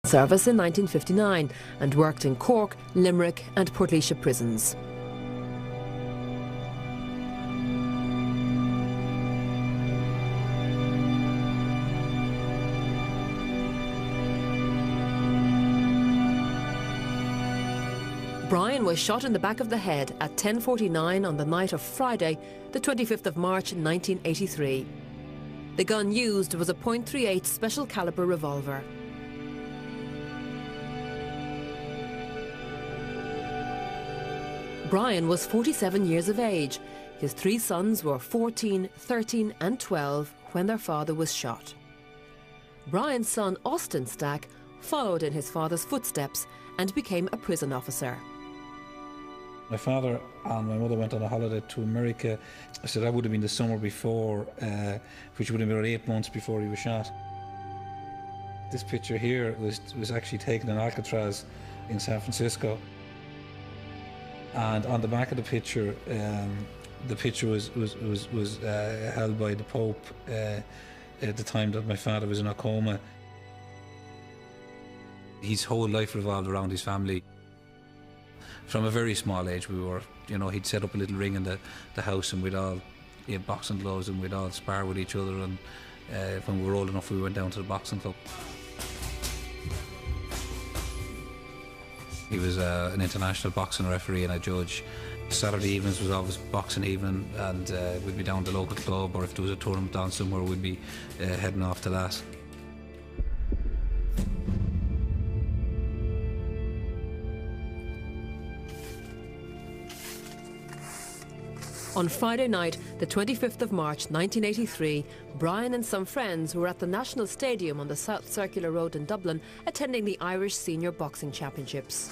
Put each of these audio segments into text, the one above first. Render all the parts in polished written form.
service in 1959 and worked in Cork, Limerick and Portlaoise prisons. Brian was shot in the back of the head at 10:49 on the night of Friday, the 25th of March 1983. The gun used was a .38 special caliber revolver. Brian was 47 years of age. His three sons were 14, 13 and 12 when their father was shot. Brian's son Austin Stack followed in his father's footsteps and became a prison officer. My father and my mother went on a holiday to America. So that would have been the summer before, which would have been about 8 months before he was shot. This picture here was actually taken in Alcatraz in San Francisco. And on the back of the picture was held by the Pope at the time that my father was in a coma. His whole life revolved around his family. From a very small age, we were, he'd set up a little ring in the house, and we'd all have boxing gloves, and we'd all spar with each other. And when we were old enough, we went down to the boxing club. He was an international boxing referee and a judge. Saturday evenings was always boxing evening, and we'd be down to the local club, or if there was a tournament on somewhere, we'd be heading off to that. On Friday night, the 25th of March 1983, Brian and some friends were at the National Stadium on the South Circular Road in Dublin attending the Irish Senior Boxing Championships.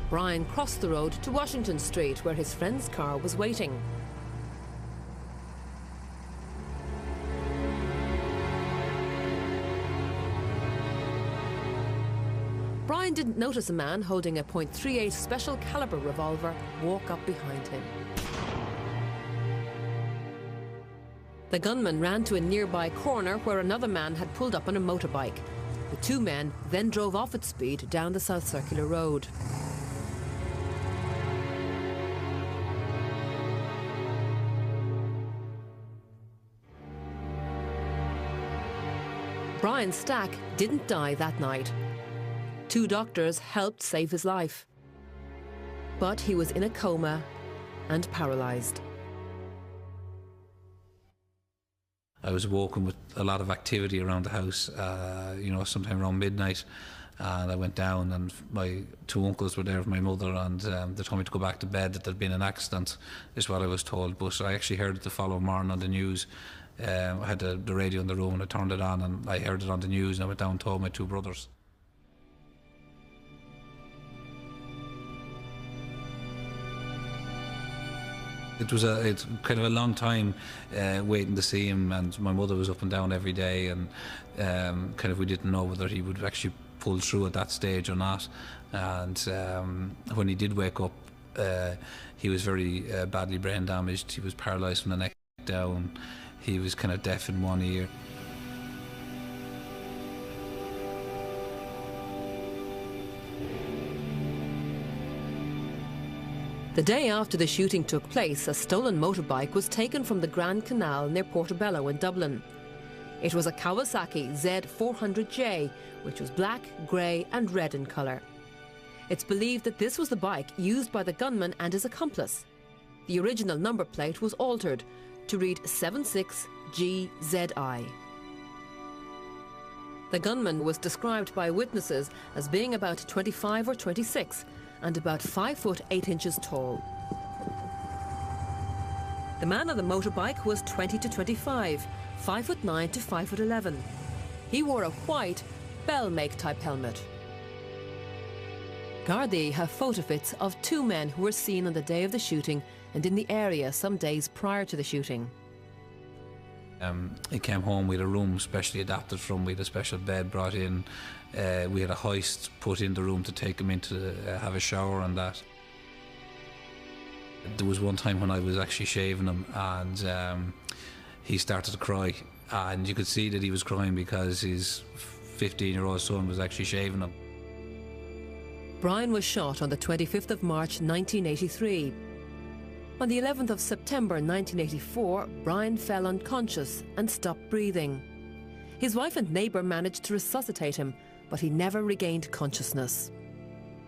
Brian crossed the road to Washington Street, where his friend's car was waiting. Brian didn't notice a man holding a .38 special caliber revolver walk up behind him. The gunman ran to a nearby corner where another man had pulled up on a motorbike. The two men then drove off at speed down the South Circular Road. Brian Stack didn't die that night. Two doctors helped save his life, but he was in a coma and paralysed. I was woken with a lot of activity around the house, sometime around midnight, and I went down, and my two uncles were there with my mother, and they told me to go back to bed, that there'd been an accident, is what I was told. But I actually heard it the following morning on the news. I had the radio in the room, and I turned it on, and I heard it on the news, and I went down and told my two brothers. It's kind of a long time waiting to see him, and my mother was up and down every day, and we didn't know whether he would actually pull through at that stage or not. And when he did wake up, he was very badly brain damaged. He was paralysed from the neck down. He was kind of deaf in one ear. The day after the shooting took place, a stolen motorbike was taken from the Grand Canal near Portobello in Dublin. It was a Kawasaki Z400J, which was black, grey and red in colour. It's believed that this was the bike used by the gunman and his accomplice. The original number plate was altered to read 76GZI. The gunman was described by witnesses as being about 25 or 26 and about 5 foot 8 inches tall. The man on the motorbike was 20 to 25, 5 foot 9 to 5 foot 11. He wore a white bell-make type helmet. Gardaí have photo fits of two men who were seen on the day of the shooting and in the area some days prior to the shooting. He came home, we had a room specially adapted from, we had a special bed brought in, we had a hoist put in the room to take him in to have a shower and that. There was one time when I was actually shaving him, and he started to cry, and you could see that he was crying because his 15-year-old son was actually shaving him. Brian was shot on the 25th of March 1983. On the 11th of September 1984, Brian fell unconscious and stopped breathing. His wife and neighbour managed to resuscitate him, but he never regained consciousness.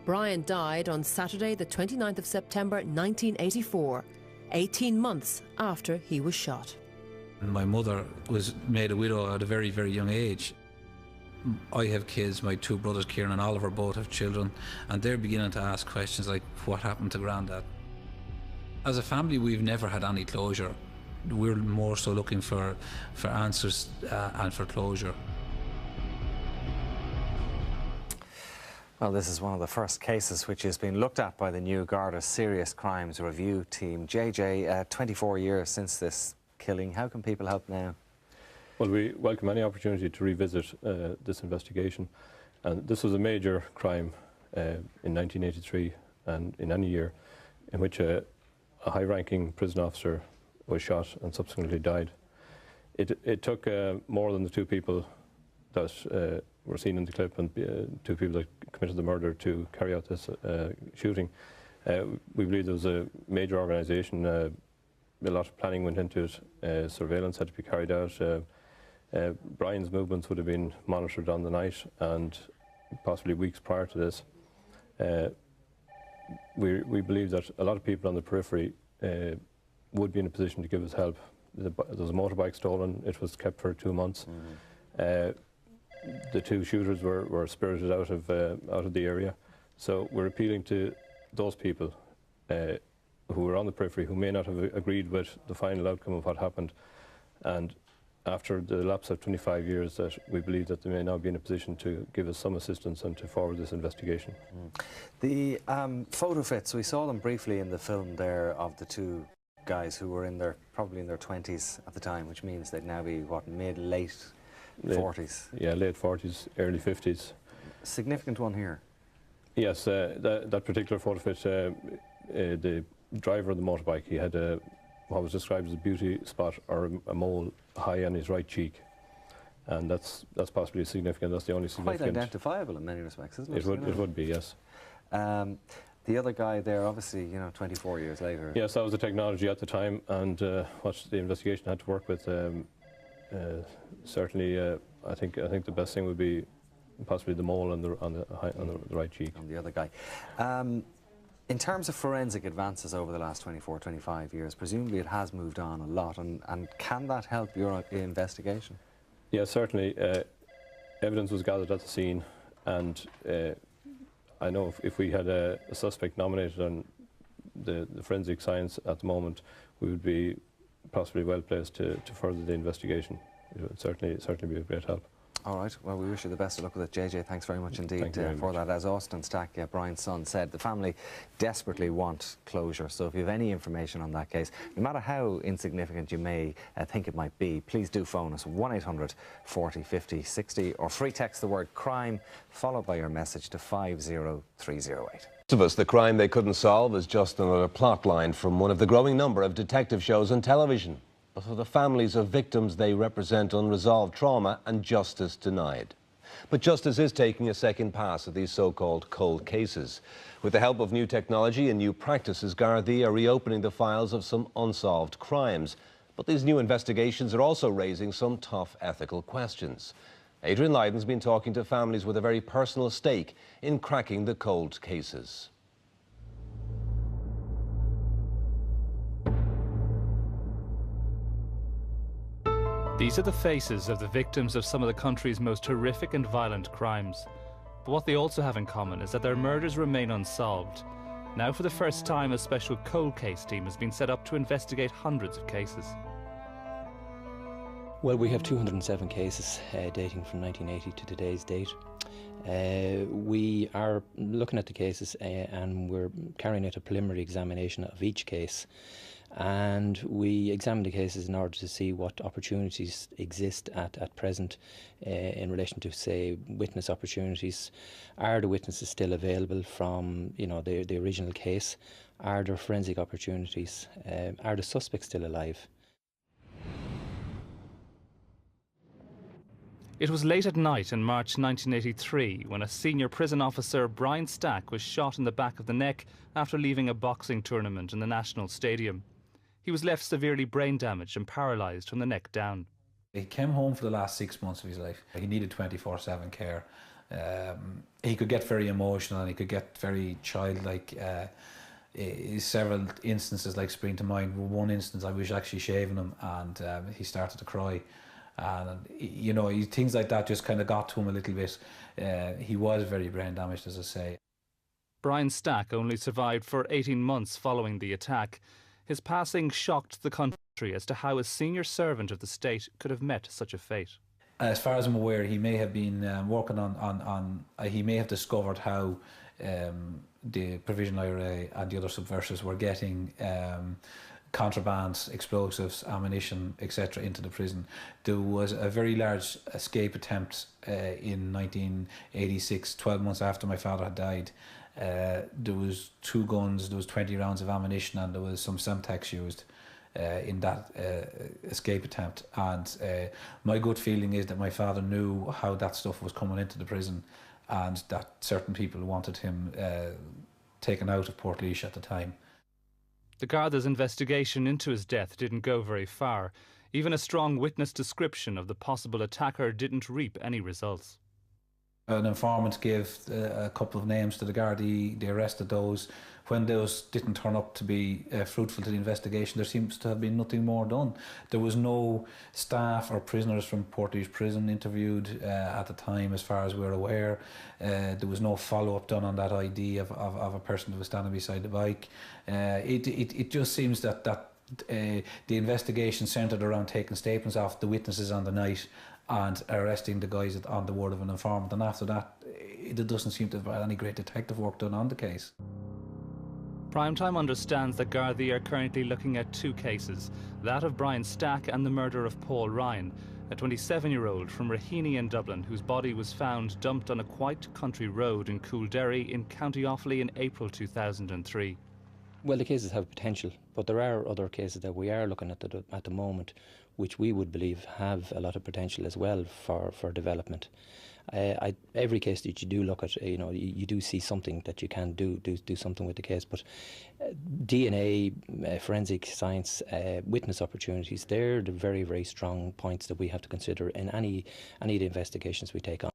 Brian died on Saturday the 29th of September 1984, 18 months after he was shot. My mother was made a widow at a very, very young age. I have kids, my two brothers, Kieran and Oliver, both have children, and they're beginning to ask questions like, what happened to Grandad? As a family, we've never had any closure. We're more so looking for answers and for closure. Well, this is one of the first cases which has been looked at by the new Garda Serious Crimes Review team. JJ, 24 years since this killing. How can people help now? Well, we welcome any opportunity to revisit this investigation. And this was a major crime in 1983 and in any year in which a high-ranking prison officer was shot and subsequently died. It took more than the two people that were seen in the clip and two people that committed the murder to carry out this shooting. We believe there was a major organisation. A lot of planning went into it. Surveillance had to be carried out. Brian's movements would have been monitored on the night and possibly weeks prior to this. We believe that a lot of people on the periphery would be in a position to give us help. There was a motorbike stolen. It was kept for 2 months. The two shooters were spirited out of the area. So we're appealing to those people who were on the periphery, who may not have agreed with the final outcome of what happened, and after the lapse of 25 years, that we believe that they may now be in a position to give us some assistance and to forward this investigation. The photo fits, we saw them briefly in the film there of the two guys who were probably in their 20s at the time, which means they'd now be, what, late 40s? Yeah, late 40s, early 50s. Significant one here. Yes, that particular photo fit, the driver of the motorbike, he had what was described as a beauty spot or a mole high on his right cheek, and that's possibly significant. That's the only significant. Quite identifiable in many respects, isn't it? It would be, yes. The other guy there, obviously, 24 years later. Yes, that was the technology at the time, and what the investigation had to work with. Certainly, I think the best thing would be possibly the mole on the right cheek. On the other guy. In terms of forensic advances over the last 24, 25 years, presumably it has moved on a lot, and can that help your investigation? Yes, certainly. Evidence was gathered at the scene, and I know if we had a suspect nominated on the forensic science at the moment, we would be possibly well placed to further the investigation. It would certainly be a great help. All right, well, we wish you the best of luck with it, JJ. Thanks very much indeed for that. As Austin Stack, Brian's son, said, the family desperately want closure. So if you have any information on that case, no matter how insignificant you may think it might be, please do phone us 1-800 40 50 60 or free text the word crime followed by your message to 50308. Of us, the crime they couldn't solve is just another plot line from one of the growing number of detective shows on television. But for the families of victims, they represent unresolved trauma and justice denied. But justice is taking a second pass at these so-called cold cases. With the help of new technology and new practices, Gardaí are reopening the files of some unsolved crimes. But these new investigations are also raising some tough ethical questions. Adrian Lydon's been talking to families with a very personal stake in cracking the cold cases. These are the faces of the victims of some of the country's most horrific and violent crimes. But what they also have in common is that their murders remain unsolved. Now, for the first time, a special cold case team has been set up to investigate hundreds of cases. Well, we have 207 cases dating from 1980 to today's date. We are looking at the cases and we're carrying out a preliminary examination of each case. and we examine the cases in order to see what opportunities exist at present in relation to, say, witness opportunities. Are the witnesses still available from, you know, the original case? Are there forensic opportunities? Are the suspects still alive? It was late at night in March 1983 when a senior prison officer, Brian Stack, was shot in the back of the neck after leaving a boxing tournament in the National Stadium. He was left severely brain damaged and paralysed from the neck down. He came home for the last 6 months of his life. He needed 24/7 care. He could get very emotional and he could get very childlike. Several instances like spring to mind. One instance, I was actually shaving him and he started to cry. And, you know, things like that just kind of got to him a little bit. He was very brain damaged, as I say. Brian Stack only survived for 18 months following the attack. His passing shocked the country as to how a senior servant of the state could have met such a fate. As far as I'm aware, he may have been working on he may have discovered how the Provisional IRA and the other subversives were getting contraband, explosives, ammunition, etc. into the prison. There was a very large escape attempt in 1986, 12 months after my father had died. There was 2 guns, there was 20 rounds of ammunition, and there was some Semtex used in that escape attempt. And my gut feeling is that my father knew how that stuff was coming into the prison and that certain people wanted him taken out of Portlaoise at the time. The Garda's investigation into his death didn't go very far. Even a strong witness description of the possible attacker didn't reap any results. An informant gave a couple of names to the Gardaí. They arrested those. When those didn't turn up to be fruitful to the investigation, there seems to have been nothing more done. There was no staff or prisoners from Portlaoise prison interviewed at the time, as far as we're aware. There was no follow-up done on that ID of a person who was standing beside the bike. It just seems that the investigation centred around taking statements off the witnesses on the night and arresting the guys on the word of an informant, and after that it doesn't seem to have been any great detective work done on the case. Primetime understands that Gardaí are currently looking at 2 cases, that of Brian Stack and the murder of Paul Ryan, a 27-year-old from Raheny in Dublin whose body was found dumped on a quiet country road in Coolderry in County Offaly in April 2003. Well, the cases have potential, but there are other cases that we are looking at the moment which we would believe have a lot of potential as well for development. Every case that you do look at, you know, you do see something that you can do something with the case, but DNA, forensic science, witness opportunities, they're the very, very strong points that we have to consider in any of the investigations we take on.